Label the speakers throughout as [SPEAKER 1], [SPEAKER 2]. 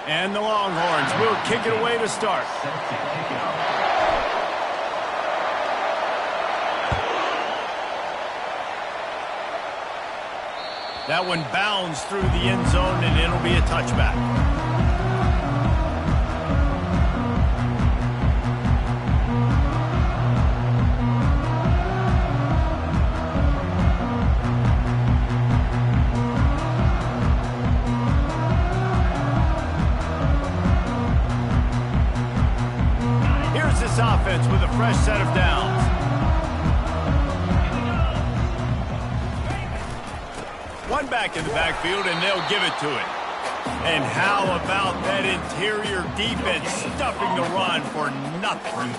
[SPEAKER 1] And the Longhorns will kick it away to start. That one bounds through the end zone, and it'll be a touchback. Here's this offense with a fresh set of downs. One back in the backfield, and they'll give it to it. And how about that interior defense stuffing the run for nothing?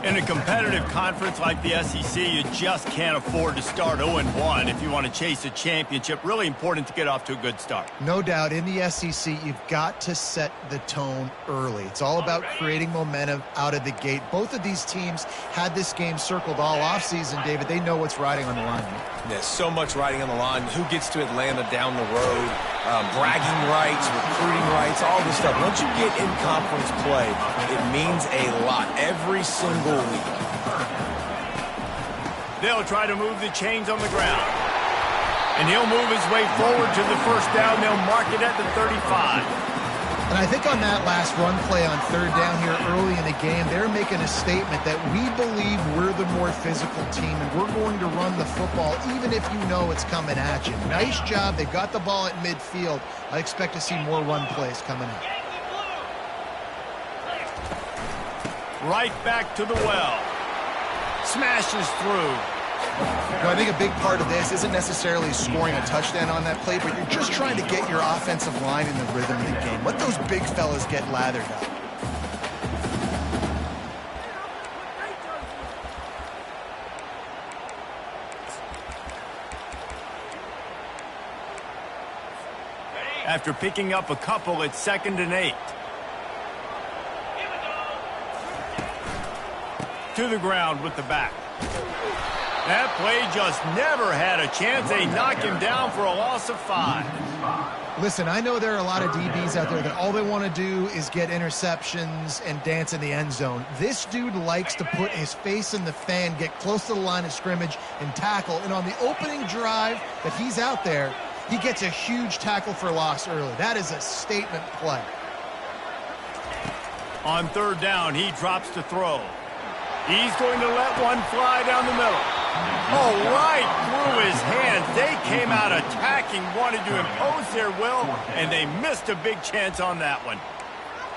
[SPEAKER 1] In a competitive conference like the SEC, you just can't afford to start 0-1 if you want to chase a championship. Really important to get off to a good start.
[SPEAKER 2] No doubt, in the SEC, you've got to set the tone early. It's all about creating momentum out of the gate. Both of these teams had this game circled all offseason, David. They know what's riding on the line.
[SPEAKER 3] There's so much riding on the line. Who gets to Atlanta down the road? Bragging rights, recruiting rights, all this stuff. Once you get in conference play, it means a lot every single week.
[SPEAKER 1] They'll try to move the chains on the ground. And he'll move his way forward to the first down. They'll mark it at the 35.
[SPEAKER 2] And I think on that last run play on third down here early in the game, they're making a statement that we believe we're the more physical team and we're going to run the football even if you know it's coming at you. Nice job. They got the ball at midfield. I expect to see more run plays coming up.
[SPEAKER 1] Right back to the well. Smashes through.
[SPEAKER 4] I think a big part of this isn't necessarily scoring a touchdown on that play, but you're just trying to get your offensive line in the rhythm of the game. Let those big fellas get lathered up.
[SPEAKER 1] After picking up a couple, it's 2nd and 8. To the ground with the back. That play just never had a chance. They knock him down for a loss of 5.
[SPEAKER 2] Listen, I know there are a lot of DBs out there that all they want to do is get interceptions and dance in the end zone. This dude likes to put his face in the fan, get close to the line of scrimmage, and tackle. And on the opening drive that he's out there, he gets a huge tackle for loss early. That is a statement play.
[SPEAKER 1] On third down, he drops to throw. He's going to let one fly down the middle. Oh, right through his hands. They came out attacking, wanted to impose their will, and they missed a big chance on that one.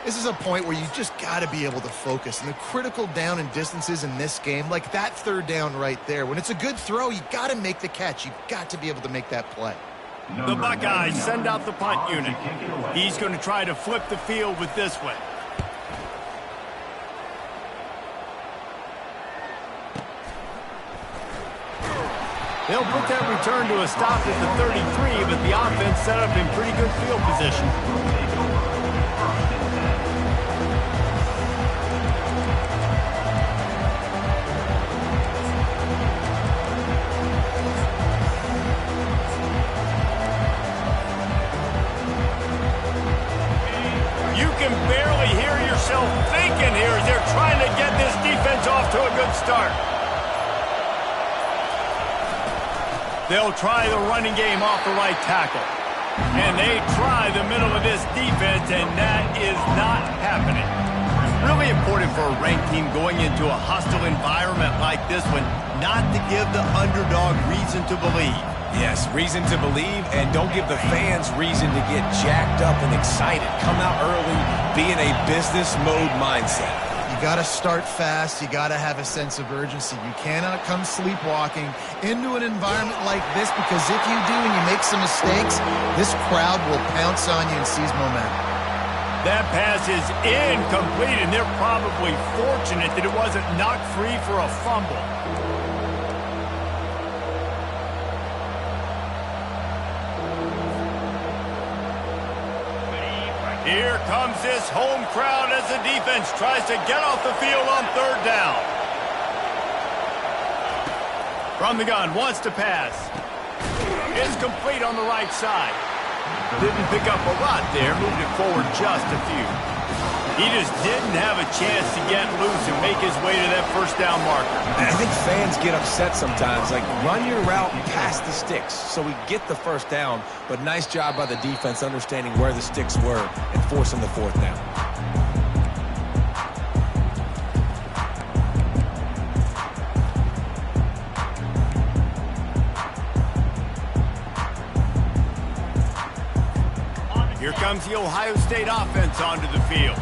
[SPEAKER 4] This is a point where you just got to be able to focus. And the critical down and distances in this game, like that third down right there, when it's a good throw, you got to make the catch. You've got to be able to make that play.
[SPEAKER 1] The Buckeyes send out the punt unit. He's going to try to flip the field with this one. They'll put that return to a stop at the 33, but the offense set up in pretty good field position. You can barely hear yourself thinking here as they're trying to get this defense off to a good start. They'll try the running game off the right tackle. And they try the middle of this defense, and that is not happening. Really important for a ranked team going into a hostile environment like this one, not to give the underdog reason to believe.
[SPEAKER 3] Yes, reason to believe, and don't give the fans reason to get jacked up and excited. Come out early, be in a business mode mindset.
[SPEAKER 2] You got to start fast. You got to have a sense of urgency. You cannot come sleepwalking into an environment like this, because if you do and you make some mistakes, this crowd will pounce on you and seize momentum.
[SPEAKER 1] That pass is incomplete, and they're probably fortunate that it wasn't knocked free for a fumble. Here comes this home crowd as the defense tries to get off the field on third down. From the gun, wants to pass. It's complete on the right side. Didn't pick up a lot there, moved it forward just a few. He just didn't have a chance to get loose and make his way to that first down marker.
[SPEAKER 3] I think fans get upset sometimes. Like, run your route past the sticks so we get the first down. But nice job by the defense understanding where the sticks were and forcing the fourth down.
[SPEAKER 1] Here comes the Ohio State offense onto the field.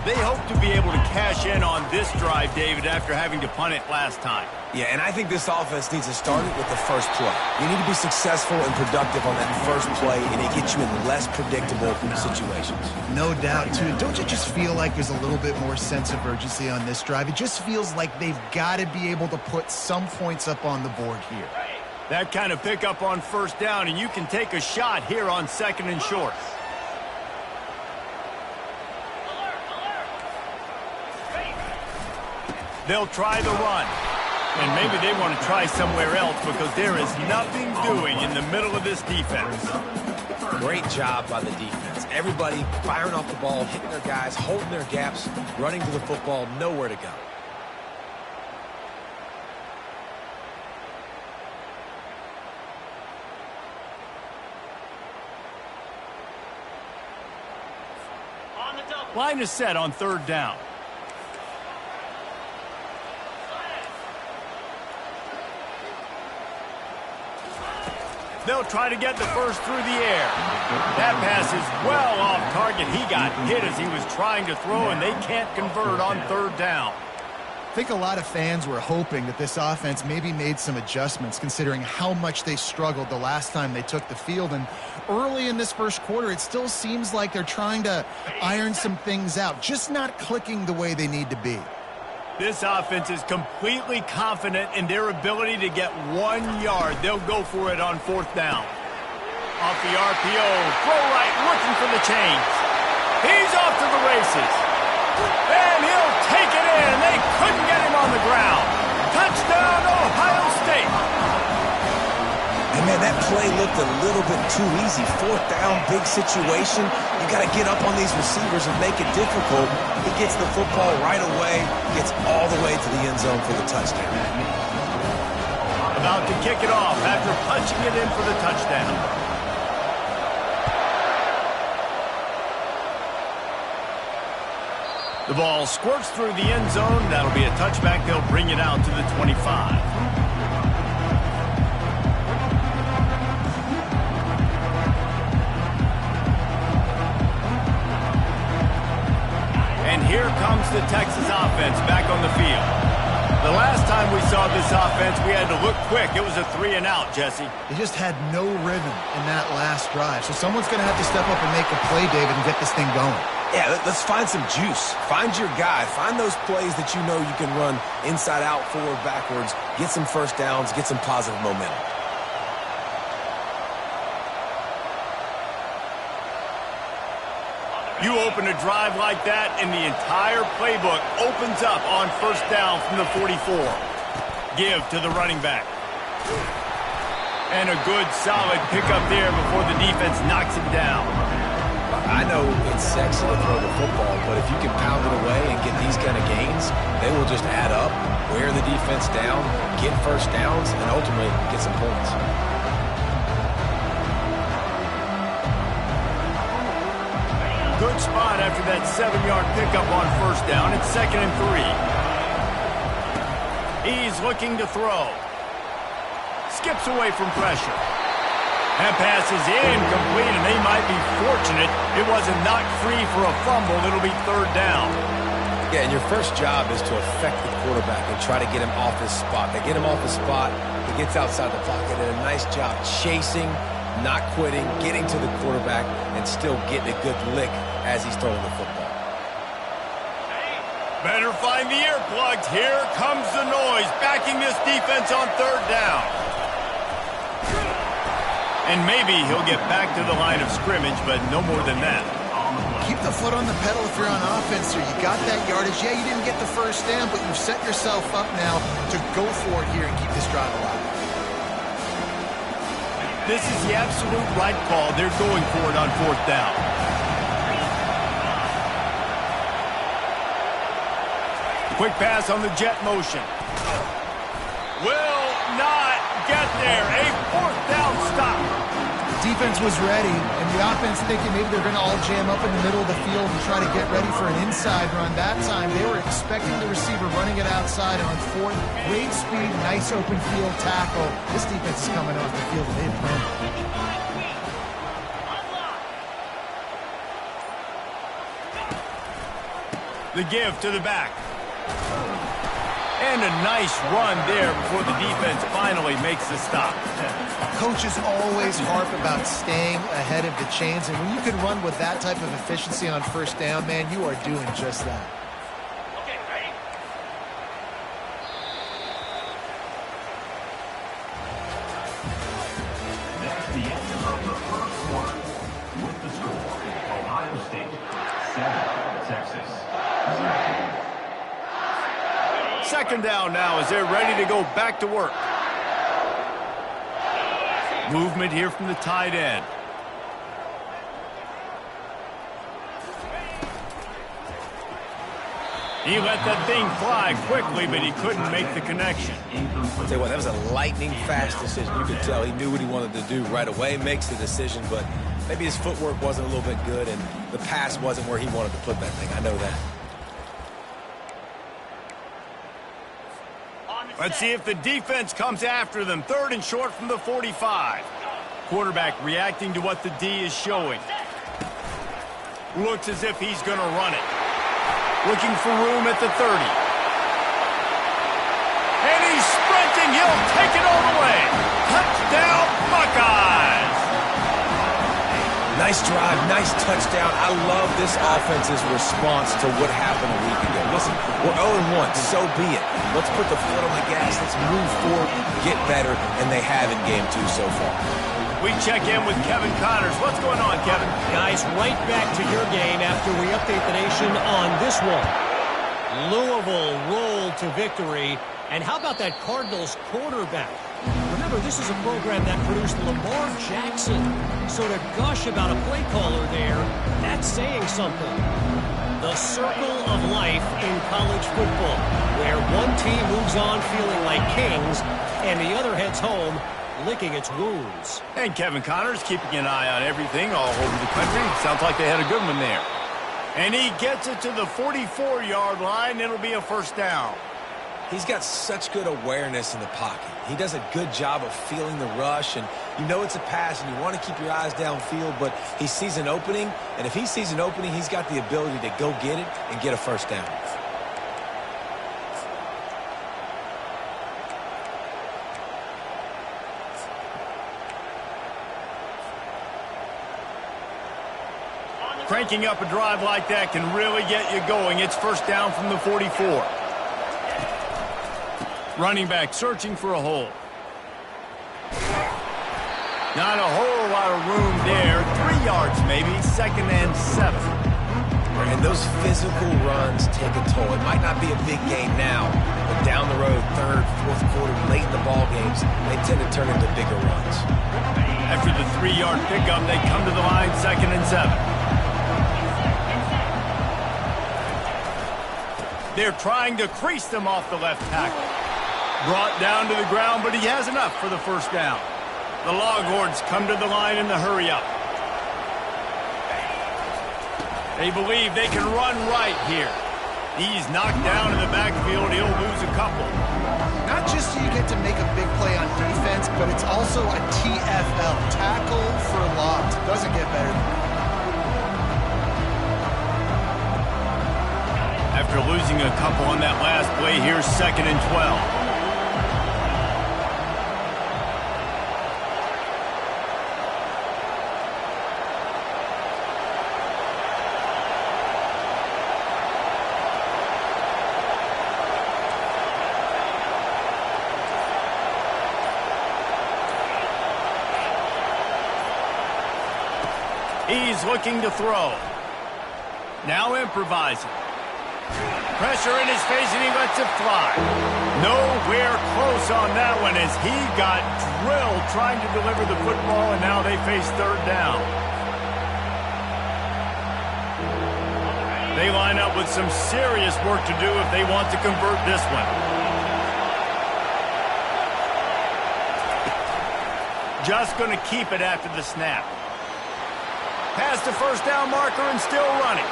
[SPEAKER 1] They hope to be able to cash in on this drive, David, after having to punt it last time.
[SPEAKER 3] Yeah, and I think this offense needs to start it with the first play. You need to be successful and productive on that first play, and it gets you in less predictable situations.
[SPEAKER 2] No doubt, too. Don't you just feel like there's a little bit more sense of urgency on this drive? It just feels like they've got to be able to put some points up on the board here.
[SPEAKER 1] That kind of pickup on first down, and you can take a shot here on 2nd and short. They'll try the run. And maybe they want to try somewhere else because there is nothing doing in the middle of this defense.
[SPEAKER 3] Great job by the defense. Everybody firing off the ball, hitting their guys, holding their gaps, running to the football, nowhere to go.
[SPEAKER 1] Line is set on 3rd down. They'll try to get the first through the air. That pass is well off target. He got hit as he was trying to throw, and they can't convert on 3rd down.
[SPEAKER 2] I think a lot of fans were hoping that this offense maybe made some adjustments considering how much they struggled the last time they took the field. And early in this first quarter, it still seems like they're trying to iron some things out, just not clicking the way they need to be.
[SPEAKER 1] This offense is completely confident in their ability to get 1 yard. They'll go for it on 4th down. Off the RPO, throw right, looking for the chains. He's off to the races. And he'll take it in. They couldn't get him on the ground. Touchdown, Ohio State.
[SPEAKER 3] And, man, that play looked a little bit too easy. 4th down, big situation. You got to get up on these receivers and make it difficult. He gets the football right away, gets all the way to the end zone for the touchdown.
[SPEAKER 1] About to kick it off after punching it in for the touchdown. The ball squirts through the end zone. That'll be a touchback. They'll bring it out to the 25. And here comes the Texas offense back on the field. The last time we saw this offense, we had to look quick. It was a 3-and-out, Jesse.
[SPEAKER 2] They just had no rhythm in that last drive. So someone's going to have to step up and make a play, David, and get this thing going.
[SPEAKER 3] Yeah, let's find some juice. Find your guy. Find those plays that you know you can run inside out, forward, backwards. Get some first downs. Get some positive momentum.
[SPEAKER 1] You open a drive like that, and the entire playbook opens up on 1st down from the 44. Give to the running back. And a good, solid pickup there before the defense knocks him down.
[SPEAKER 3] I know it's sexy to throw the football, but if you can pound it away and get these kind of gains, they will just add up, wear the defense down, get first downs, and ultimately get some points.
[SPEAKER 1] Good spot after that 7-yard pickup on 1st down. It's 2nd and 3. He's looking to throw. Skips away from pressure. That pass is incomplete, and they might be fortunate it wasn't knocked free for a fumble. It'll be 3rd down.
[SPEAKER 3] Yeah, and your first job is to affect the quarterback and try to get him off his spot. They get him off his spot, he gets outside the pocket, and a nice job chasing, not quitting, getting to the quarterback, and still getting a good lick as he's throwing the football.
[SPEAKER 1] Better find the earplugs. Here comes the noise, backing this defense on 3rd down. And maybe he'll get back to the line of scrimmage, but no more than that.
[SPEAKER 2] Keep the foot on the pedal if you're on offense here. You got that yardage. Yeah, you didn't get the first down, but you've set yourself up now to go for it here and keep this drive alive.
[SPEAKER 1] This is the absolute right call. They're going for it on 4th down. Quick pass on the jet motion. Will not get there. A 4th down stop.
[SPEAKER 2] Defense was ready, and the offense thinking maybe they're going to all jam up in the middle of the field and try to get ready for an inside run. That time, they were expecting the receiver running it outside on 4th. Great speed, nice open field tackle. This defense is coming off the field. They planned.
[SPEAKER 1] The give to the back. And a nice run there before the defense finally makes the stop.
[SPEAKER 2] Coaches always harp about staying ahead of the chains, and when you can run with that type of efficiency on 1st down, man, you are doing just that.
[SPEAKER 5] Okay, ready? That's the end of the first quarter. With the score, Ohio State 7, Texas 0.
[SPEAKER 1] 2nd down now as they're ready to go back to work. Movement here from the tight end. He let that thing fly quickly, but he couldn't make the connection.
[SPEAKER 3] I'll tell you what, that was a lightning-fast decision. You could tell he knew what he wanted to do right away, makes the decision, but maybe his footwork wasn't a little bit good, and the pass wasn't where he wanted to put that thing. I know that.
[SPEAKER 1] Let's see if the defense comes after them. 3rd and short from the 45. Quarterback reacting to what the D is showing. Looks as if he's going to run it. Looking for room at the 30. And he's sprinting. He'll take it all the way. Touchdown, Buckeyes.
[SPEAKER 3] Nice drive, nice touchdown. I love this offense's response to what happened a week ago. Listen, we're 0-1, so be it. Let's put the foot on the gas. Let's move forward, get better, and they have in Game 2 so far.
[SPEAKER 1] We check in with Kevin Connors. What's going on, Kevin?
[SPEAKER 6] Guys, right back to your game after we update the nation on this one. Louisville rolled to victory. And how about that Cardinals quarterback? Remember, this is a program that produced Lamar Jackson. So to gush about a play caller there, that's saying something. The circle of life in college football, where one team moves on feeling like kings, and the other heads home licking its wounds.
[SPEAKER 1] And Kevin Connors keeping an eye on everything all over the country. Sounds like they had a good one there. And he gets it to the 44-yard line. It'll be a 1st down.
[SPEAKER 3] He's got such good awareness in the pocket. He does a good job of feeling the rush, and you know it's a pass, and you want to keep your eyes downfield, but he sees an opening, and if he sees an opening, he's got the ability to go get it and get a 1st down.
[SPEAKER 1] Cranking up a drive like that can really get you going. It's 1st down from the 44. Running back searching for a hole. Not a whole lot of room there. 3 yards maybe. 2nd and 7.
[SPEAKER 3] And those physical runs take a toll. It might not be a big game now, but down the road, 3rd, 4th quarter, late in the ball games, they tend to turn into bigger runs.
[SPEAKER 1] After the 3-yard pickup, they come to the line 2nd and 7. They're trying to crease them off the left tackle. Brought down to the ground, but he has enough for the 1st down. The Longhorns come to the line in the hurry-up. They believe they can run right here. He's knocked down in the backfield. He'll lose a couple.
[SPEAKER 2] Not just do you get to make a big play on defense, but it's also a TFL, tackle for loss. Doesn't get better than that.
[SPEAKER 1] After losing a couple on that last play, here's 2nd and 12. He's looking to throw. Now improvising. Pressure in his face, and he lets it fly. Nowhere close on that one as he got drilled trying to deliver the football, and now they face third down. They line up with some serious work to do if they want to convert this one. Just going to keep it after the snap. Past the first down marker and still running.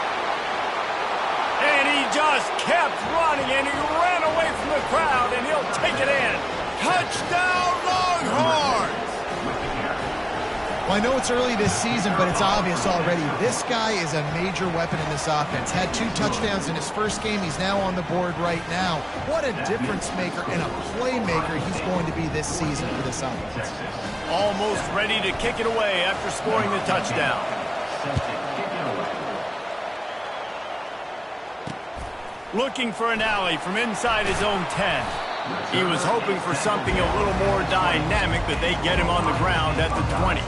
[SPEAKER 1] And he just kept running, and he ran away from the crowd, and he'll take it in. Touchdown, Longhorns!
[SPEAKER 2] Well, I know it's early this season, but it's obvious already. This guy is a major weapon in this offense. Had 2 touchdowns in his first game. He's now on the board right now. What a difference maker and a playmaker he's going to be this season for this offense.
[SPEAKER 1] Almost ready to kick it away after scoring the touchdown. Looking for an alley from inside his own 10. He was hoping for something a little more dynamic, but they get him on the ground at the 20.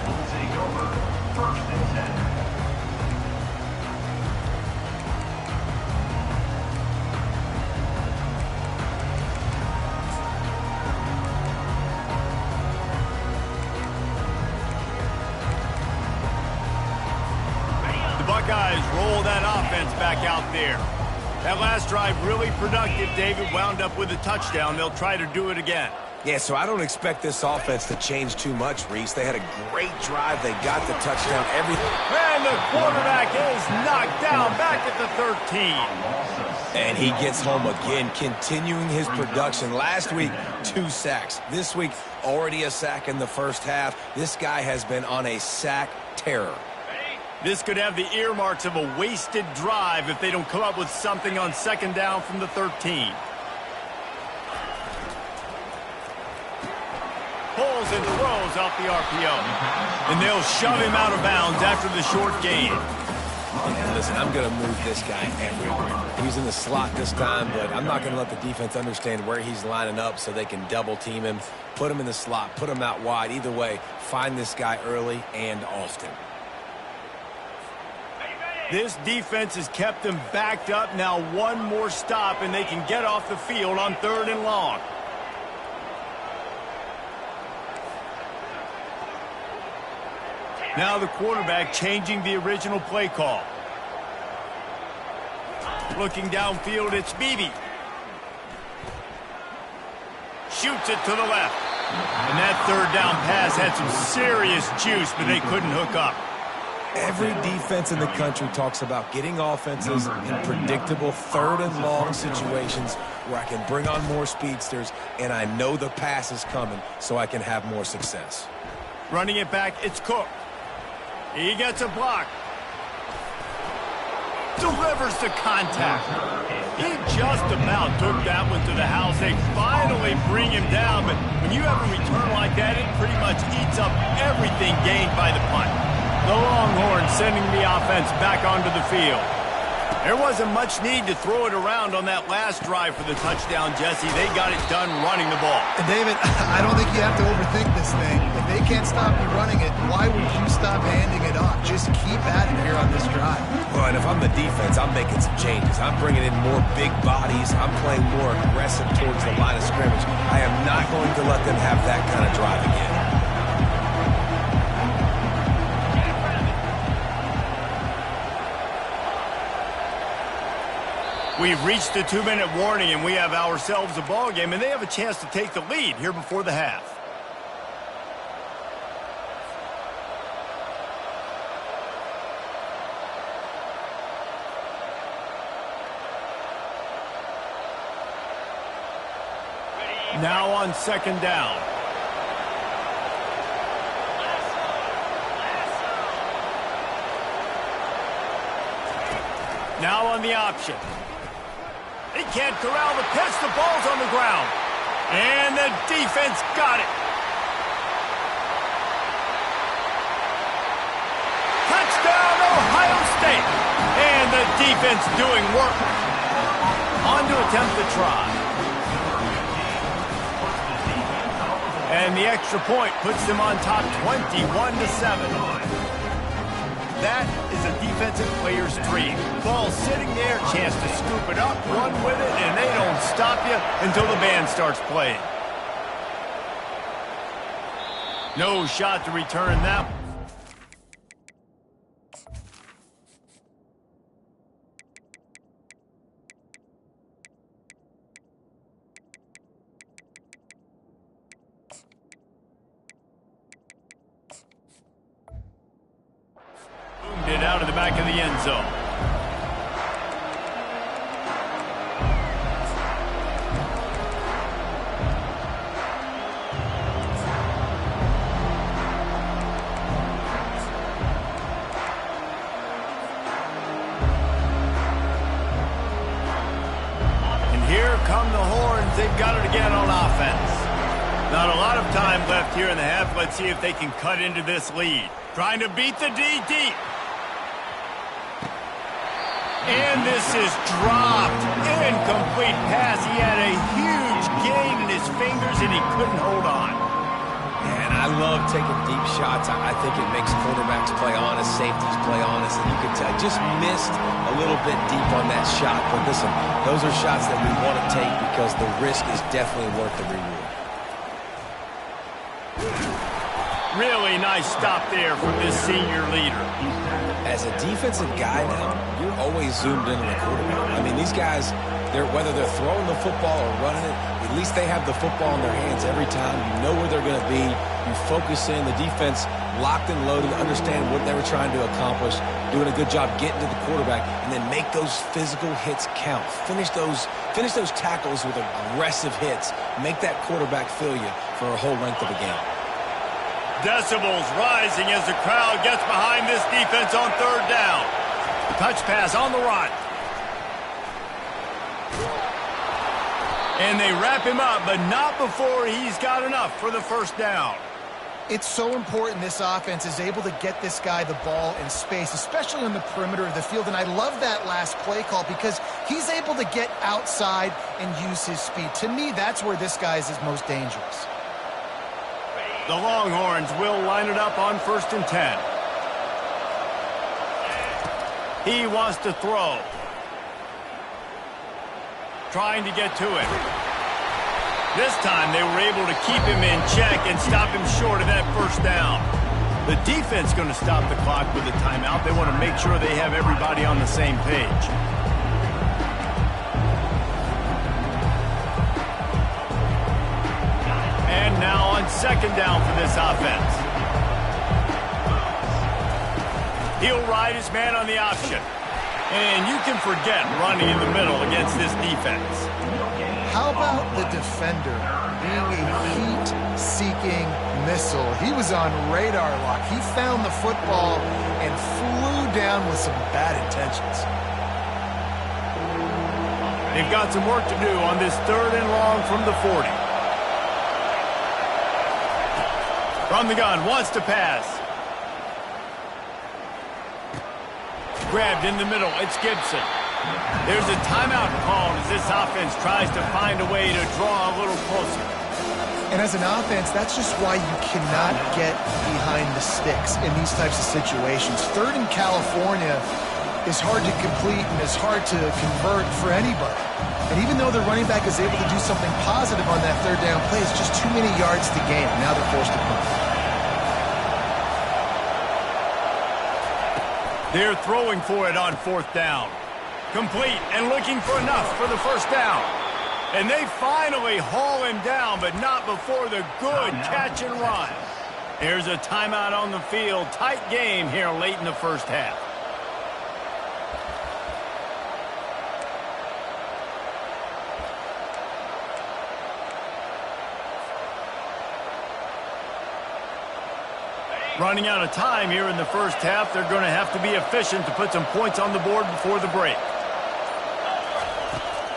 [SPEAKER 1] The Buckeyes roll that offense back out there. That last drive really productive. David wound up with a touchdown. They'll try to do it again.
[SPEAKER 3] Yeah, so I don't expect this offense to change too much, Reese. They had a great drive. They got the touchdown. Everything.
[SPEAKER 1] And the quarterback is knocked down back at the 13.
[SPEAKER 3] And he gets home again, continuing his production. Last week, 2 sacks. This week, already a sack in the first half. This guy has been on a sack terror.
[SPEAKER 1] This could have the earmarks of a wasted drive if they don't come up with something on second down from the 13. Pulls and throws off the RPO. And they'll shove him out of bounds after the short gain.
[SPEAKER 3] And listen, I'm going to move this guy everywhere. He's in the slot this time, but I'm not going to let the defense understand where he's lining up so they can double team him, put him in the slot, put him out wide. Either way, find this guy early and often.
[SPEAKER 1] This defense has kept them backed up. Now one more stop, and they can get off the field on 3rd and long. Now the quarterback changing the original play call. Looking downfield, it's Beebe. Shoots it to the left. And that 3rd down pass had some serious juice, but they couldn't hook up.
[SPEAKER 3] Every defense in the country talks about getting offenses in predictable 3rd and long situations where I can bring on more speedsters and I know the pass is coming so I can have more success.
[SPEAKER 1] Running it back, it's Cook. He gets a block. Delivers the contact. He just about took that one to the house. They finally bring him down, but when you have a return like that, it pretty much eats up everything gained by the punt. The Longhorns sending the offense back onto the field. There wasn't much need to throw it around on that last drive for the touchdown, Jesse. They got it done running the ball.
[SPEAKER 2] And David, I don't think you have to overthink this thing. If they can't stop you running it, why would you stop handing it off? Just keep at it here on this drive.
[SPEAKER 3] Well, and if I'm the defense, I'm making some changes. I'm bringing in more big bodies. I'm playing more aggressive towards the line of scrimmage. I am not going to let them have that kind of drive again.
[SPEAKER 1] We've reached the 2-minute warning, and we have ourselves a ball game, and they have a chance to take the lead here before the half. Now on 2nd down. Now on the option. They can't corral the pitch. The ball's on the ground. And the defense got it. Touchdown, Ohio State. And the defense doing work. On to attempt the try. And the extra point puts them on top 21-7. That is a defensive player's dream. Ball sitting there, chance to scoop it up, run with it, and they don't stop you until the band starts playing. No shot to return that. Boomed it out of the back of the end zone. Here come the horns. They've got it again on offense. Not a lot of time left here in the half. Let's see if they can cut into this lead. Trying to beat the D deep. And this is dropped. Incomplete pass. He had a huge gain in his fingers, and he couldn't hold on.
[SPEAKER 3] And I love taking deep shots. I think it makes quarterbacks play honest, safeties play honest, and you could tell I just missed a little bit deep on that shot. But listen, those are shots that we want to take because the risk is definitely worth the reward.
[SPEAKER 1] Really nice stop there from this senior leader.
[SPEAKER 3] As a defensive guy now, you're always zoomed in on the quarterback. I mean, these guys, whether they're throwing the football or running it, at least they have the football in their hands every time. You know where they're going to be. You focus in. The defense locked and loaded, understand what they were trying to accomplish, doing a good job getting to the quarterback, and then make those physical hits count. Finish those tackles with aggressive hits. Make that quarterback feel you for a whole length of a game.
[SPEAKER 1] Decibels rising as the crowd gets behind this defense on third down. Touch pass on the run. And they wrap him up, but not before he's got enough for the first down.
[SPEAKER 2] It's so important this offense is able to get this guy the ball in space, especially on the perimeter of the field. And I love that last play call because he's able to get outside and use his speed. To me, that's where this guy is most dangerous.
[SPEAKER 1] The Longhorns will line it up on 1st and 10. He wants to throw. Trying to get to it. This time they were able to keep him in check and stop him short of that first down. The defense going to stop the clock with a timeout. They want to make sure they have everybody on the same page. And now on 2nd down for this offense. He'll ride his man on the option. And you can forget running in the middle against this defense.
[SPEAKER 2] How about the defender being a heat-seeking missile? He was on radar lock. He found the football and flew down with some bad intentions.
[SPEAKER 1] They've got some work to do on this 3rd and long from the 40. From the gun, wants to pass. Grabbed in the middle, it's Gibson. There's a timeout called as this offense tries to find a way to draw a little closer.
[SPEAKER 2] And as an offense, that's just why you cannot get behind the sticks in these types of situations. 3rd in California is hard to complete and is hard to convert for anybody. And even though the running back is able to do something positive on that 3rd down play, it's just too many yards to gain. Now they're forced to punt.
[SPEAKER 1] They're throwing for it on 4th down. Complete and looking for enough for the first down. And they finally haul him down, but not before the good catch and run. There's a timeout on the field. Tight game here late in the first half. Running out of time here in the first half. They're going to have to be efficient to put some points on the board before the break.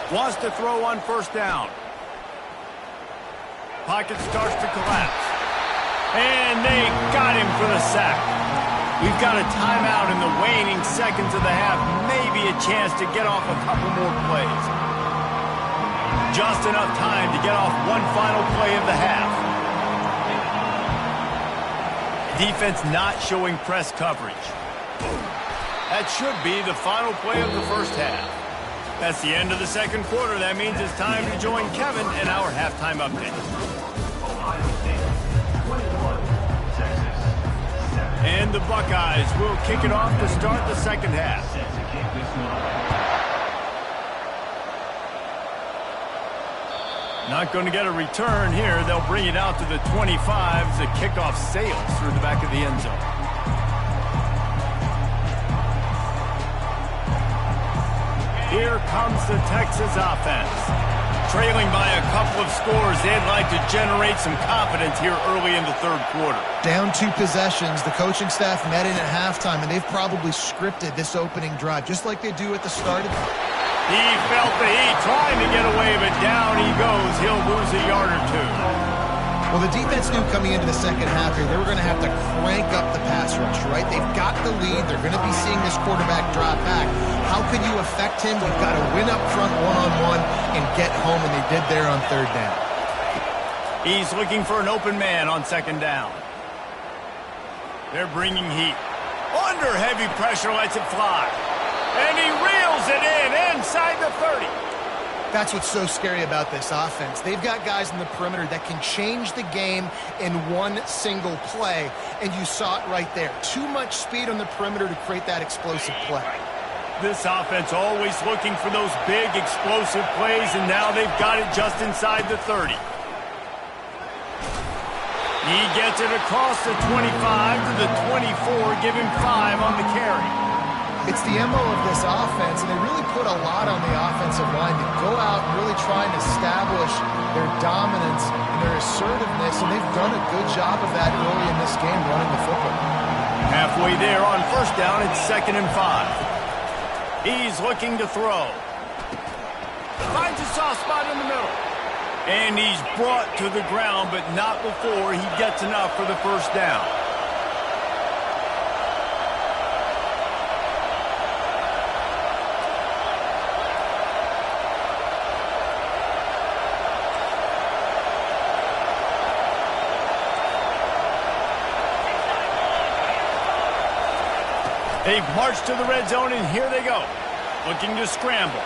[SPEAKER 1] Wants to throw on 1st down. Pocket starts to collapse. And they got him for the sack. We've got a timeout in the waning seconds of the half. Maybe a chance to get off a couple more plays. Just enough time to get off one final play of the half. Defense not showing press coverage. That should be the final play of the first half. That's the end of the second quarter. That means it's time to join Kevin in our halftime update.
[SPEAKER 5] Ohio State 21, Texas 7.
[SPEAKER 1] And the Buckeyes will kick it off to start the second half.
[SPEAKER 5] Set to kick this one off.
[SPEAKER 1] Not going to get a return here. They'll bring it out to the 25 as the kickoff sails through the back of the end zone. Here comes the Texas offense. Trailing by a couple of scores, they'd like to generate some confidence here early in the third quarter.
[SPEAKER 2] Down 2 possessions, the coaching staff met in at halftime, and they've probably scripted this opening drive, just like they do at the start of the...
[SPEAKER 1] He felt the heat, trying to get away, but down he goes. He'll lose a yard or 2.
[SPEAKER 2] Well, the defense knew coming into the second half here they were going to have to crank up the pass rush, right? They've got the lead. They're going to be seeing this quarterback drop back. How can you affect him? You've got to win up front one-on-one and get home, and they did there on third down.
[SPEAKER 1] He's looking for an open man on second down. They're bringing heat. Under heavy pressure, lets it fly. And he reels it in inside the 30.
[SPEAKER 2] That's what's so scary about this offense. They've got guys in the perimeter that can change the game in one single play, and you saw it right there. Too much speed on the perimeter to create that explosive play.
[SPEAKER 1] This offense always looking for those big explosive plays, and now they've got it just inside the 30. He gets it across the 25 to the 24, give him 5 on the carry.
[SPEAKER 2] It's the MO of this offense, and they really put a lot on the offensive line to go out and really try and establish their dominance and their assertiveness, and they've done a good job of that early in this game running the football.
[SPEAKER 1] Halfway there on first down, it's 2nd and 5. He's looking to throw. Finds a soft spot in the middle. And he's brought to the ground, but not before he gets enough for the first down. They've marched to the red zone, and here they go, looking to scramble.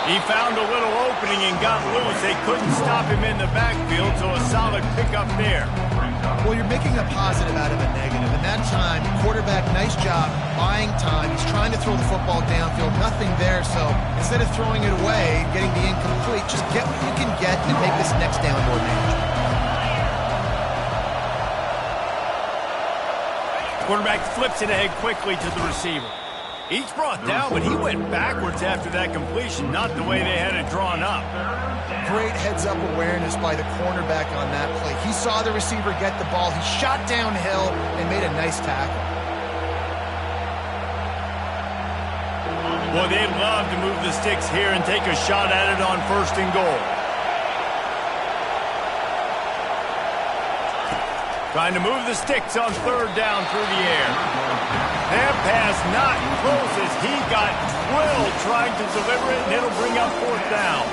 [SPEAKER 1] He found a little opening and got loose. They couldn't stop him in the backfield, so a solid pickup there.
[SPEAKER 2] Well, you're making a positive out of a negative. And that time, quarterback, nice job, buying time. He's trying to throw the football downfield. Nothing there, so instead of throwing it away, getting the incomplete, just get what you can get and make this next down more manageable.
[SPEAKER 1] Quarterback flips it ahead quickly to the receiver. He's brought down, but he went backwards after that completion, not the way they had it drawn up.
[SPEAKER 2] Great heads-up awareness by the cornerback on that play. He saw the receiver get the ball. He shot downhill and made a nice tackle.
[SPEAKER 1] Boy, they'd love to move the sticks here and take a shot at it on 1st and goal. Trying to move the sticks on 3rd down through the air. That pass not close as he got drilled trying to deliver it, and it'll bring up 4th down.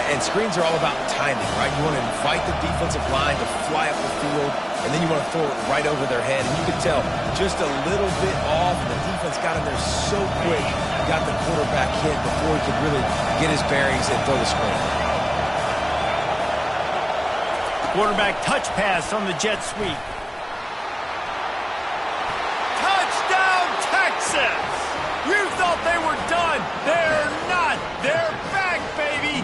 [SPEAKER 3] And screens are all about timing, right? You want to invite the defensive line to fly up the field, and then you want to throw it right over their head. And you can tell just a little bit off, and the defense got in there so quick, got the quarterback hit before he could really get his bearings and throw the screen.
[SPEAKER 1] Quarterback touch pass on the jet sweep. Touchdown, Texas! You thought they were done. They're not. They're back, baby.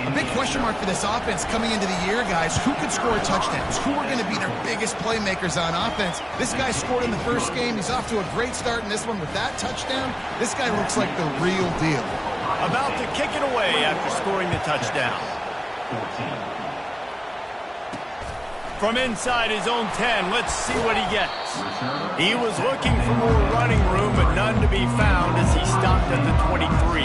[SPEAKER 2] A big question mark for this offense coming into the year, guys. Who could score touchdowns? Who are going to be their biggest playmakers on offense? This guy scored in the first game. He's off to a great start in this one with that touchdown. This guy looks like the real deal.
[SPEAKER 1] About to kick it away after scoring the touchdown. From inside his own 10, let's see what he gets. He was looking for more running room, but none to be found as he stopped at the 23.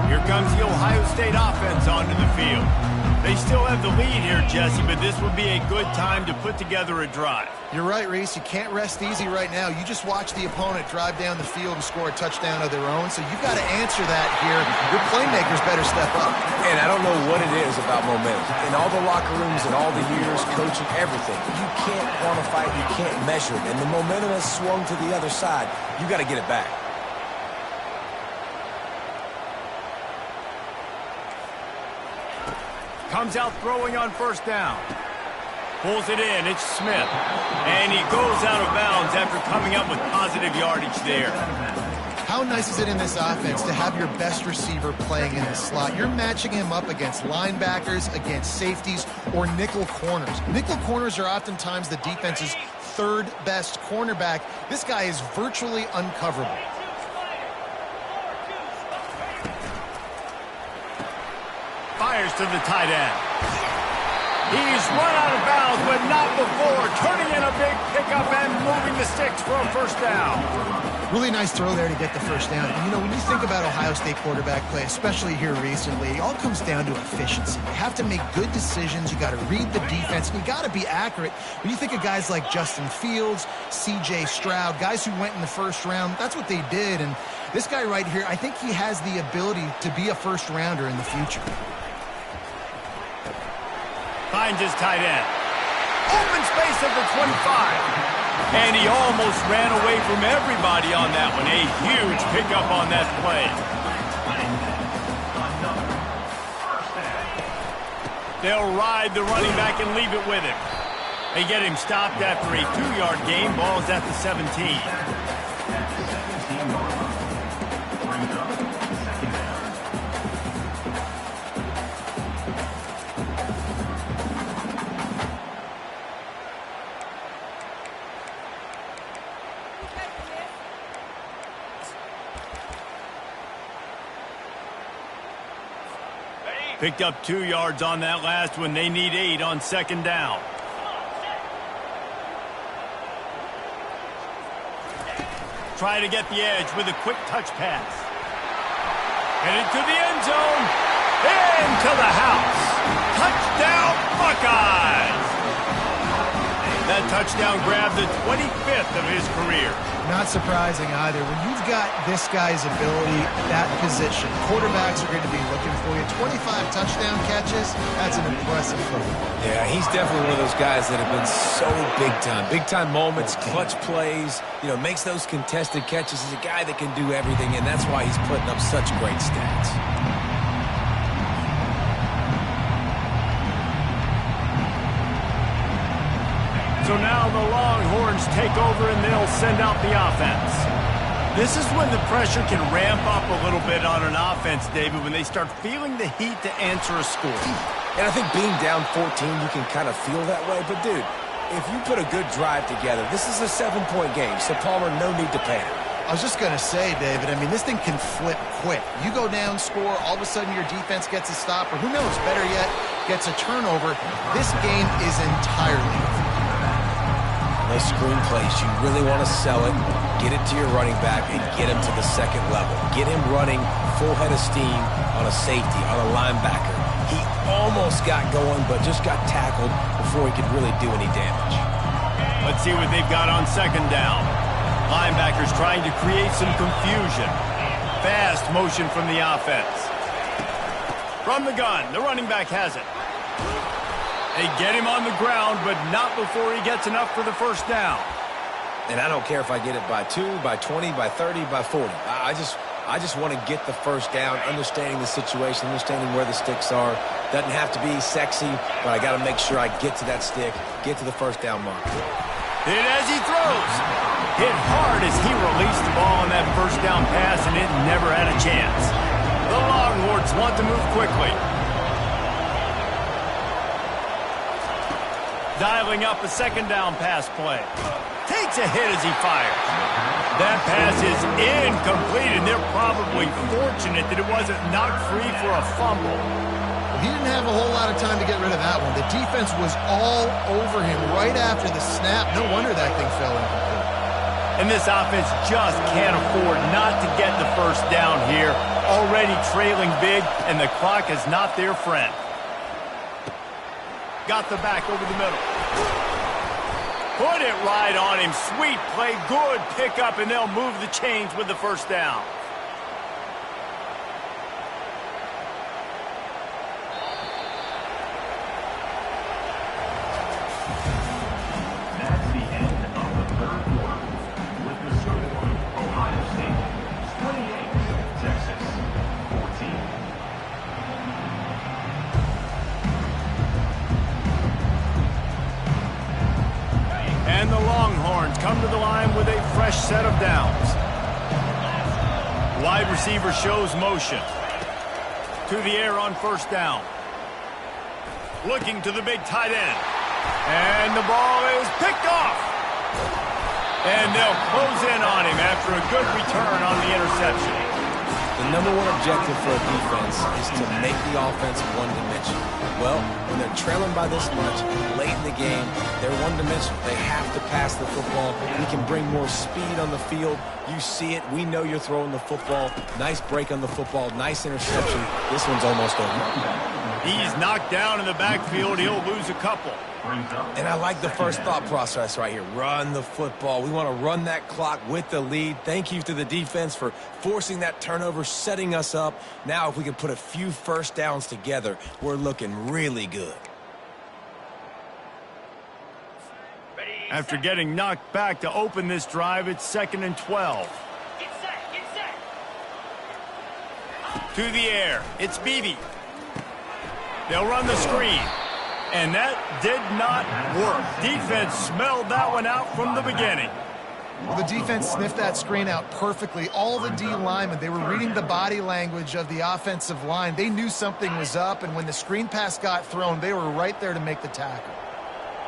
[SPEAKER 1] Here comes the Ohio State offense onto the field. They They still have the lead here, Jesse, but this would be a good time to put together a drive.
[SPEAKER 2] You're right, Reese. You can't rest easy right now. You just watch the opponent drive down the field and score a touchdown of their own, so you've got to answer that here. Your playmakers better step up.
[SPEAKER 3] And I don't know what it is about momentum. In all the locker rooms and all the years, coaching, everything, you can't quantify it, you can't measure it. And the momentum has swung to the other side. You got to get it back.
[SPEAKER 1] Comes out throwing on first down. Pulls it in. It's Smith. And he goes out of bounds after coming up with positive yardage there.
[SPEAKER 2] How nice is it in this offense to have your best receiver playing in the slot? You're matching him up against linebackers, against safeties, or nickel corners. Nickel corners are oftentimes the defense's third best cornerback. This guy is virtually uncoverable.
[SPEAKER 1] Fires to the tight end. He's run out of bounds, but not before turning in a big pickup and moving the sticks for a first down.
[SPEAKER 2] Really nice throw there to get the first down. And, you know, when you think about Ohio State quarterback play, especially here recently, it all comes down to efficiency. You have to make good decisions. You got to read the defense, and you got to be accurate. When you think of guys like Justin Fields, C.J. Stroud, guys who went in the first round, that's what they did. And this guy right here, I think he has the ability to be a first-rounder in the future.
[SPEAKER 1] Finds his tight end. Open space at the 25. And he almost ran away from everybody on that one. A huge pickup on that play. They'll ride the running back and leave it with him. They get him stopped after a 2-yard gain. Ball's at the 17. Picked up 2 yards on that last one. They need 8 on second down. Try to get the edge with a quick touch pass. Headed to the end zone. Into the house. Touchdown, Buckeyes! That touchdown grabbed the 25th of his career.
[SPEAKER 2] Not surprising either. When you've got this guy's ability at that position, quarterbacks are going to be looking for you. 25 touchdown catches, that's an impressive football.
[SPEAKER 3] Yeah, he's definitely one of those guys that have been so big time. Big time moments, clutch plays, you know, makes those contested catches. He's a guy that can do everything, and that's why he's putting up such great stats.
[SPEAKER 1] So now the Longhorns take over and they'll send out the offense. This is when the pressure can ramp up a little bit on an offense, David, when they start feeling the heat to answer a score.
[SPEAKER 3] And I think being down 14, you can kind of feel that way. But, dude, if you put a good drive together, this is a 7-point game. So, Palmer, no need to panic.
[SPEAKER 2] I was just going to say, David, I mean, this thing can flip quick. You go down, score, all of a sudden your defense gets a stop, or who knows, better yet, gets a turnover. This game is entirely over.
[SPEAKER 3] Those screen plays, you really want to sell it, get it to your running back, and get him to the second level. Get him running full head of steam on a safety, on a linebacker. He almost got going, but just got tackled before he could really do any damage.
[SPEAKER 1] Let's see what they've got on second down. Linebackers trying to create some confusion. Fast motion from the offense. From the gun, the running back has it. They get him on the ground, but not before he gets enough for the first down.
[SPEAKER 3] And I don't care if I get it by 2, by 20, by 30, by 40. I just want to get the first down, understanding the situation, understanding where the sticks are. Doesn't have to be sexy, but I got to make sure I get to that stick, get to the first down mark.
[SPEAKER 1] Hit as he throws. Hit hard as he released the ball on that first down pass, and it never had a chance. The Longhorns want to move quickly. Dialing up a second down pass play. Takes a hit as he fires. That pass is incomplete, and they're probably fortunate that it wasn't knocked free for a fumble.
[SPEAKER 2] He didn't have a whole lot of time to get rid of that one. The defense was all over him right after the snap. No wonder that thing fell incomplete.
[SPEAKER 1] And this offense just can't afford not to get the first down here. Already trailing big, and the clock is not their friend. got the back over the middle. Put it right on him. Sweet play, good pickup, and they'll move the chains with the first down.
[SPEAKER 5] That's the end of the third quarter. With the score, Ohio State 28, Texas 14.
[SPEAKER 1] And the Longhorns come to the line with a fresh set of downs. Wide receiver shows motion. To the air on first down. Looking to the big tight end. And the ball is picked off. And they'll close in on him after a good return on the interception.
[SPEAKER 3] The number one objective for a defense is to make the offense one-dimensional. Well, when they're trailing by this much, late in the game, they're one-dimensional. They have to pass the football. We can bring more speed on the field. You see it. We know you're throwing the football. Nice break on the football. Nice interception. This one's almost over.
[SPEAKER 1] He's knocked down in the backfield. He'll lose a couple.
[SPEAKER 3] And I like the first thought process right here. Run the football. We want to run that clock with the lead. Thank you to the defense for forcing that turnover, setting us up. Now if we can put a few first downs together, we're looking really good.
[SPEAKER 1] After getting knocked back to open this drive, it's 2nd and 12.
[SPEAKER 7] Get set.
[SPEAKER 1] To the air. It's Beebe. They'll run the screen. And that did not work. Defense smelled that one out from the beginning.
[SPEAKER 2] Well, the defense sniffed that screen out perfectly. All the D linemen, they were reading the body language of the offensive line. They knew something was up, and when the screen pass got thrown, they were right there to make the tackle.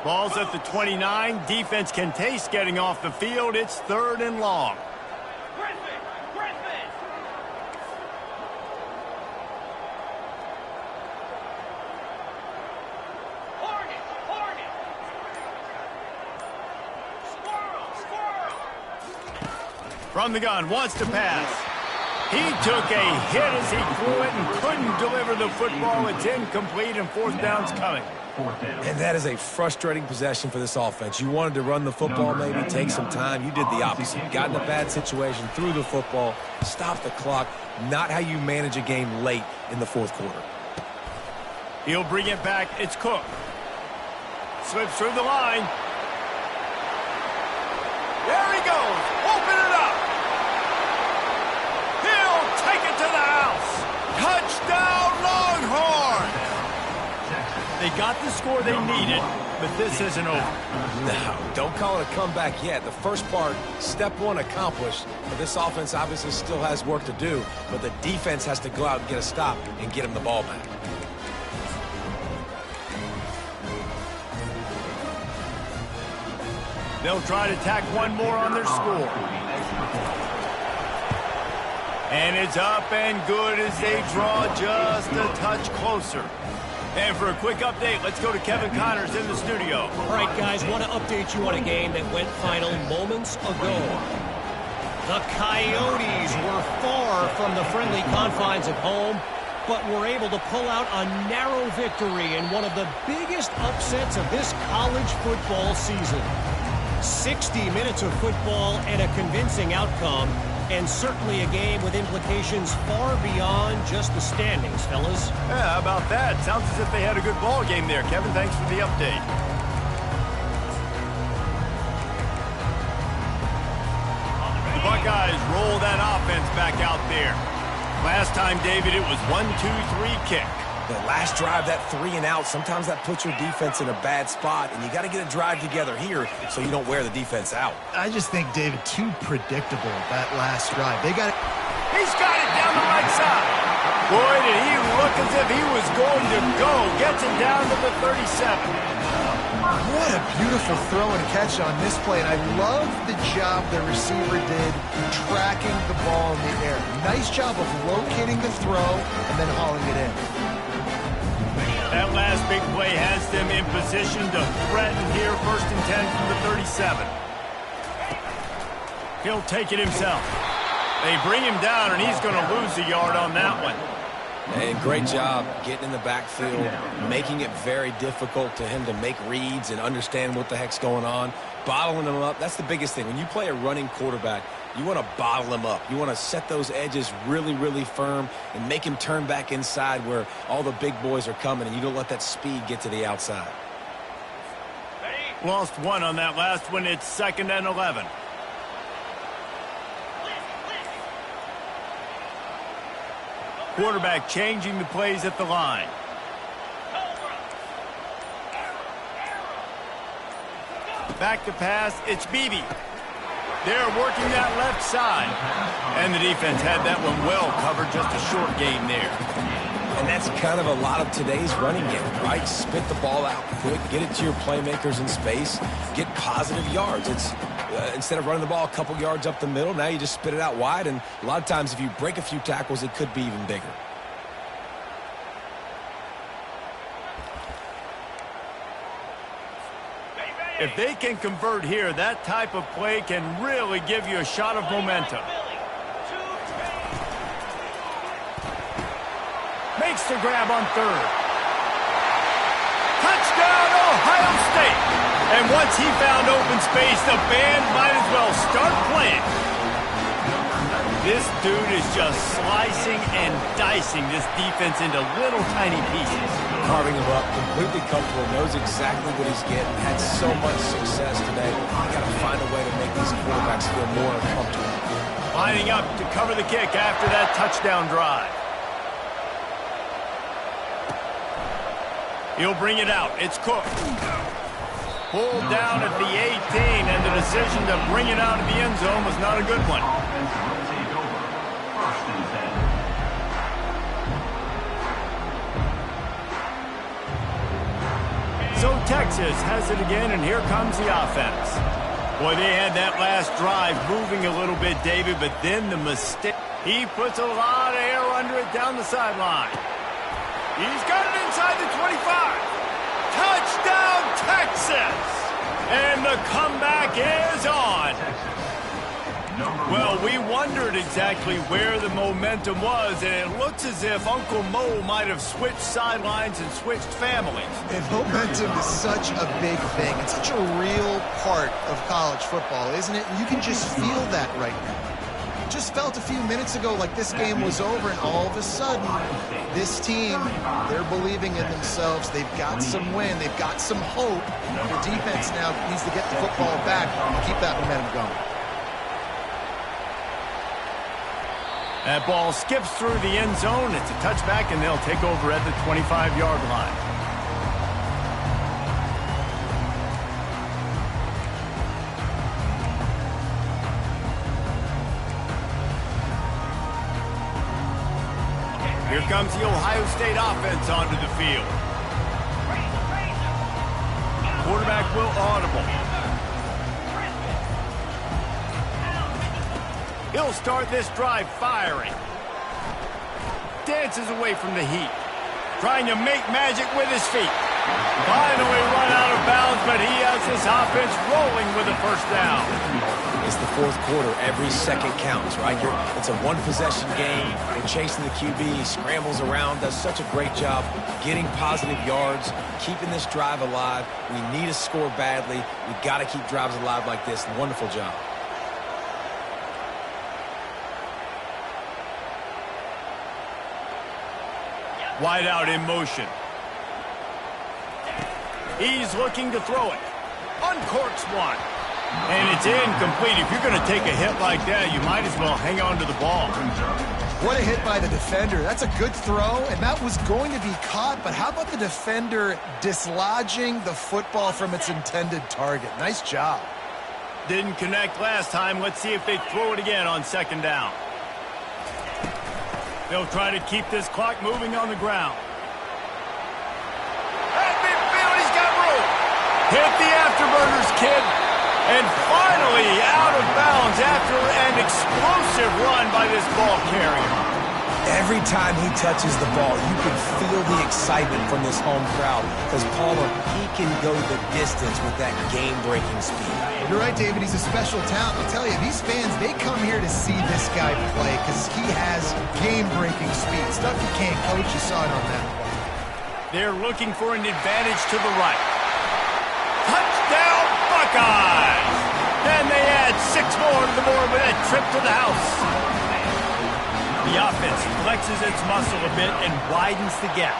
[SPEAKER 1] Ball's at the 29. Defense can taste getting off the field. It's 3rd and long.
[SPEAKER 7] Griffin! Hornet! Squirrel!
[SPEAKER 1] From the gun, wants to pass. He took a hit as he threw it and couldn't deliver the football. It's incomplete, and 4th down's coming.
[SPEAKER 3] And that is a frustrating possession for this offense. You wanted to run the football, maybe take some time. You did the opposite. You got in a bad situation, threw the football, stopped the clock. Not how you manage a game late in the 4th quarter.
[SPEAKER 1] He'll bring it back. It's Cook. Slips through the line. There he goes. Open it up. He'll take it to the house. Touchdown, Longhorns. They got the score they needed, but this isn't over.
[SPEAKER 3] No, don't call it a comeback yet. The first part, step one accomplished. But this offense obviously still has work to do, but the defense has to go out and get a stop and get him the ball back.
[SPEAKER 1] They'll try to tack one more on their score. And it's up and good as they draw just a touch closer. And for a quick update, let's go to Kevin Connors in the studio.
[SPEAKER 6] All right, guys, want to update you on a game that went final moments ago. The Coyotes were far from the friendly confines of home, but were able to pull out a narrow victory in one of the biggest upsets of this college football season. 60 minutes of football and a convincing outcome, and certainly a game with implications far beyond just the standings, fellas.
[SPEAKER 1] Yeah, how about that? Sounds as if they had a good ball game there. Kevin, thanks for the update. The Buckeyes roll that offense back out there. Last time, David, it was 1-2-3 kick.
[SPEAKER 3] The last drive, that 3 and out, sometimes that puts your defense in a bad spot, and you got to get a drive together here so you don't wear the defense out.
[SPEAKER 2] I just think, David, too predictable, that last drive. They got it.
[SPEAKER 1] He's got it down the right side. Boy, did he look as if he was going to go. Gets it down to the 37.
[SPEAKER 2] What a beautiful throw and catch on this play, and I love the job the receiver did tracking the ball in the air. Nice job of locating the throw and then hauling it in.
[SPEAKER 1] That last big play has them in position to threaten here. 1st and 10 from the 37. He'll take it himself. They bring him down, and he's going to lose a yard on that one.
[SPEAKER 3] And great job getting in the backfield, making it very difficult to him to make reads and understand what the heck's going on. Bottling him up, that's the biggest thing. When you play a running quarterback, you want to bottle him up. You want to set those edges really, really firm and make him turn back inside where all the big boys are coming, and you don't let that speed get to the outside.
[SPEAKER 1] Lost one on that last one. It's 2nd and 11. Quarterback changing the plays at the line. Back to pass. It's Beebe. They're working that left side. And the defense had that one well covered. Just a short gain there.
[SPEAKER 3] And that's kind of a lot of today's running game, right? Spit the ball out quick, get it to your playmakers in space, get positive yards. It's instead of running the ball a couple yards up the middle, now you just spit it out wide, and a lot of times if you break a few tackles, it could be even bigger.
[SPEAKER 1] If they can convert here, that type of play can really give you a shot of momentum. Makes the grab on 3rd. Touchdown, Ohio State. And once he found open space, the band might as well start playing. This dude is just slicing and dicing this defense into little tiny pieces.
[SPEAKER 3] Carving him up, completely comfortable, knows exactly what he's getting, had so much success today. You got to find a way to make these quarterbacks feel more uncomfortable.
[SPEAKER 1] Lining up to cover the kick after that touchdown drive. He'll bring it out. It's Cook. Pulled down at the 18, and the decision to bring it out of the end zone was not a good one. So Texas has it again, and here comes the offense. Boy, they had that last drive moving a little bit, David, but then the mistake. He puts a lot of air under it down the sideline. He's got it inside the 25. Touchdown, Texas! And the comeback is on. Well, we wondered exactly where the momentum was, and it looks as if Uncle Mo might have switched sidelines and switched families.
[SPEAKER 2] And momentum is such a big thing. It's such a real part of college football, isn't it? And you can just feel that right now. Just felt a few minutes ago like this game was over, and all of a sudden, this team, they're believing in themselves. They've got some win. They've got some hope. Their defense now needs to get the football back and keep that momentum going.
[SPEAKER 1] That ball skips through the end zone. It's a touchback, and they'll take over at the 25-yard line. Here comes the Ohio State offense onto the field. Quarterback will audible. He'll start this drive firing. Dances away from the heat. Trying to make magic with his feet. Finally run out of bounds, but he has this offense rolling with a first down.
[SPEAKER 3] It's the fourth quarter. Every second counts, right? It's a one-possession game. You're chasing the QB. He scrambles around, does such a great job getting positive yards, keeping this drive alive. We need to score badly. We've got to keep drives alive like this. Wonderful job.
[SPEAKER 1] Wide out in motion. He's looking to throw it. Uncorks one. And it's incomplete. If you're going to take a hit like that, you might as well hang on to the ball.
[SPEAKER 2] What a hit by the defender. That's a good throw, and that was going to be caught, but how about the defender dislodging the football from its intended target? Nice job.
[SPEAKER 1] Didn't connect last time. Let's see if they throw it again on second down. They'll try to keep this clock moving on the ground. At midfield, he's got room. Hit the afterburners, kid. And finally out of bounds after an explosive run by this ball carrier.
[SPEAKER 3] Every time he touches the ball, you can feel the excitement from this home crowd because Palmer, he can go the distance with that game-breaking speed.
[SPEAKER 2] You're right, David. He's a special talent. I'll tell you, these fans, they come here to see this guy play because he has game-breaking speed. Stuff you can't coach. You saw it on that play.
[SPEAKER 1] They're looking for an advantage to the right. Touchdown, Buckeyes! And they add 6 more to the board with that trip to the house. The offense flexes its muscle a bit and widens the gap.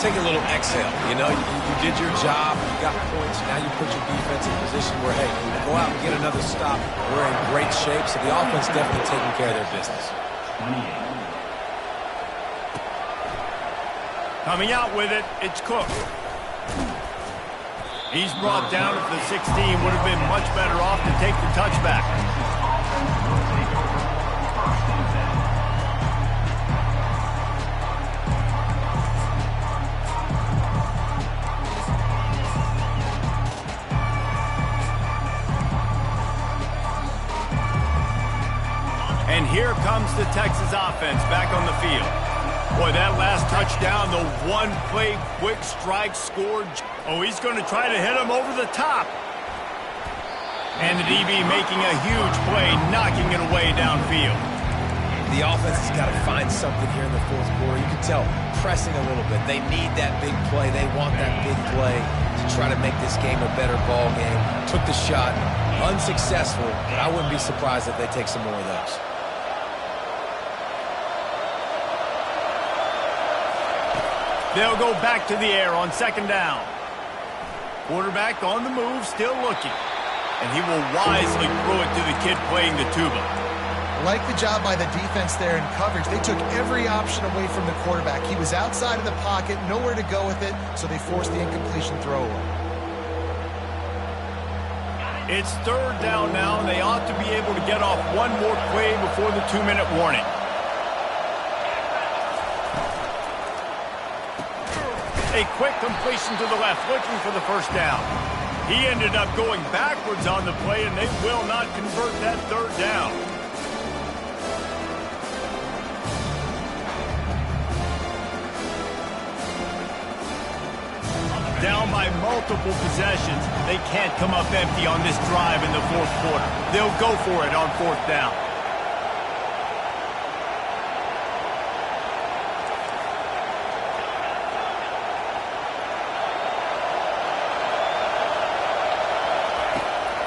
[SPEAKER 3] Take a little exhale. You know, you did your job. You got points. Now you put your defense in a position where, hey, go out and get another stop. We're in great shape, so the offense definitely taking care of their business.
[SPEAKER 1] Coming out with it, it's Cook. He's brought down at the 16. Would have been much better off to take the touchback. And here comes the Texas offense back on the field. Boy, that last touchdown, the one-play quick strike scored. Oh, he's going to try to hit him over the top. And the DB making a huge play, knocking it away downfield.
[SPEAKER 3] The offense has got to find something here in the fourth quarter. You can tell, pressing a little bit. They need that big play. They want that big play to try to make this game a better ball game. Took the shot, unsuccessful, but I wouldn't be surprised if they take some more of those.
[SPEAKER 1] They'll go back to the air on 2nd down. Quarterback on the move, still looking. And he will wisely throw it to the kid playing the tuba.
[SPEAKER 2] Like the job by the defense there in coverage. They took every option away from the quarterback. He was outside of the pocket, nowhere to go with it, so they forced the incompletion throw away.
[SPEAKER 1] It's 3rd down now, and they ought to be able to get off one more play before the 2-minute warning. A quick completion to the left, looking for the 1st down. He ended up going backwards on the play, and they will not convert that 3rd down. Down by multiple possessions, they can't come up empty on this drive in the 4th quarter. They'll go for it on 4th down.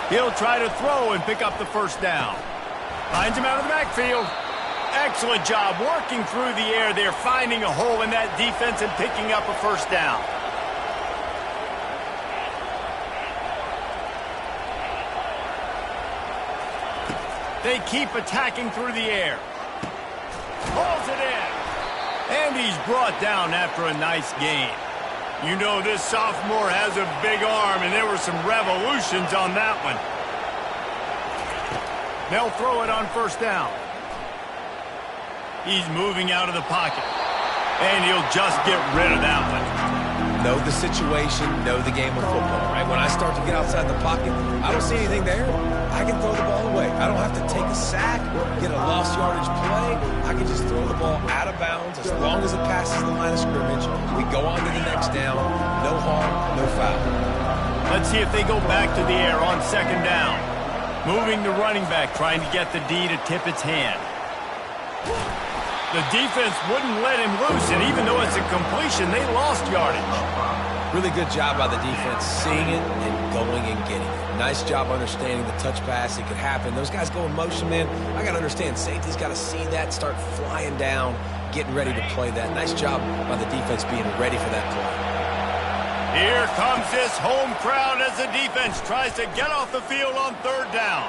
[SPEAKER 1] He'll try to throw and pick up the 1st down. Finds him out of the backfield. Excellent job working through the air there, finding a hole in that defense and picking up a 1st down. They keep attacking through the air. Pulls it in. And he's brought down after a nice gain. You know this sophomore has a big arm, and there were some revolutions on that one. They'll throw it on 1st down. He's moving out of the pocket, and he'll just get rid of that one.
[SPEAKER 3] Know the situation, know the game of football, right? When I start to get outside the pocket, I don't see anything there. I can throw the ball away. I don't have to take a sack, get a lost yardage play. I can just throw the ball out of bounds as long as it passes the line of scrimmage. We go on to the next down. No harm, no foul.
[SPEAKER 1] Let's see if they go back to the air on 2nd down. Moving the running back, trying to get the D to tip its hand. The defense wouldn't let him loose, and even though it's a completion, they lost yardage.
[SPEAKER 3] Really good job by the defense, seeing it and going and getting it. Nice job understanding the touch pass. It could happen. Those guys go in motion, man. I got to understand, safety's got to see that, start flying down, getting ready to play that. Nice job by the defense being ready for that play.
[SPEAKER 1] Here comes this home crowd as the defense tries to get off the field on 3rd down.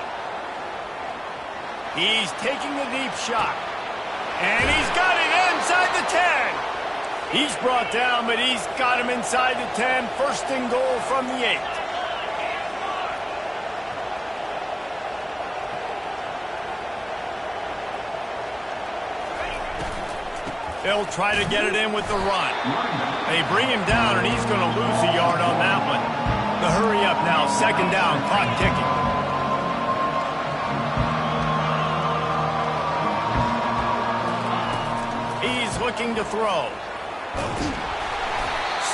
[SPEAKER 1] He's taking the deep shot. And he's got it inside the 10. He's brought down, but he's got him inside the 10. 1st and goal from the 8. They'll try to get it in with the run. They bring him down, and he's going to lose a yard on that one. The hurry up now, 2nd down, clock ticking. He looking to throw.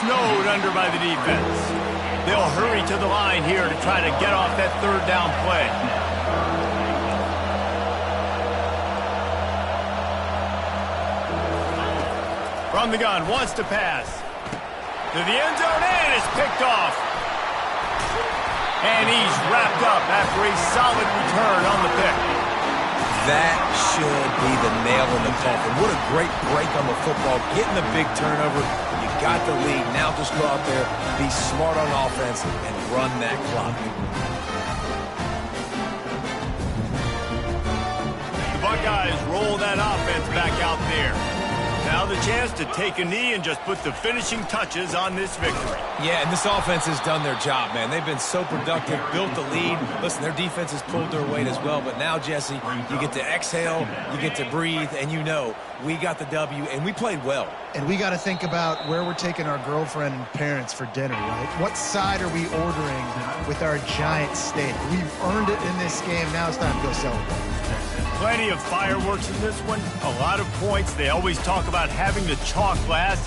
[SPEAKER 1] Snowed under by the defense. They'll hurry to the line here to try to get off that third down play. From the gun, wants to pass. To the end zone, and it's picked off. And he's wrapped up after a solid return on the pick.
[SPEAKER 3] That should be the nail in the coffin. What a great break on the football. Getting the big turnover. You got the lead. Now just go out there, be smart on offense, and run that clock.
[SPEAKER 1] The Buckeyes roll that offense back out there. Now the chance to take a knee and just put the finishing touches on this victory.
[SPEAKER 3] Yeah, and this offense has done their job, man. They've been so productive, built the lead. Listen, their defense has pulled their weight as well. But now, Jesse, you get to exhale, you get to breathe, and you know we got the W, and we played well.
[SPEAKER 2] And we got to think about where we're taking our girlfriend and parents for dinner, right? What side are we ordering with our giant steak? We've earned it in this game. Now it's time to go celebrate.
[SPEAKER 1] Plenty of fireworks in this one. A lot of points. They always talk about having the chalk last, and